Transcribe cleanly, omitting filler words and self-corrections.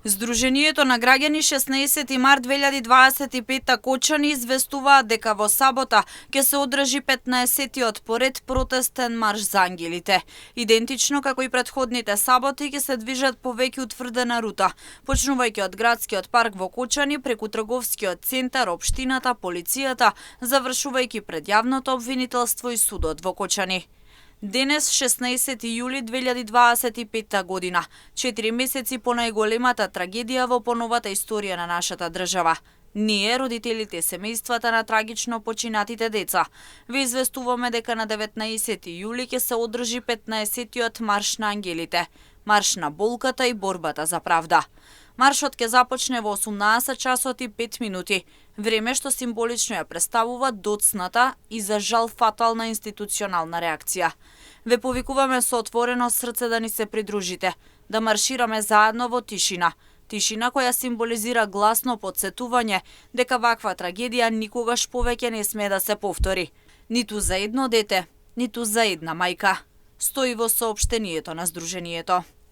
Здруженијето на граѓани 16 март 2025 Кочани известуваат дека во сабота ќе се одржи 15-тиот поред протестен марш за ангелите. Идентично како и претходните саботи ќе се движат по веќе утврдена рута, почнувајќи од градскиот парк во Кочани преку трговскиот центар, општината, полицијата, завршувајќи пред јавното обвинителство и судот во Кочани. Денес, 16 јули 2025 година, 4 месеци по најголемата трагедија во поновата историја на нашата држава. Ние, родителите и семејствата на трагично починатите деца, ве известуваме дека на 19 јули ќе се одржи 15-тиот марш на ангелите, марш на болката и борбата за правда. Маршот ќе започне во 18 часот и 5 минути, време што символично ја представува доцната и за жал фатална институционална реакција. Ве повикуваме со отворено срце да ни се придружите, да маршираме заедно во тишина, тишина која символизира гласно потсетување дека ваква трагедија никогаш повеќе не sme да се повтори. Ниту за едно дете, ниту за една мајка, стои во соопштението на Здруженијето.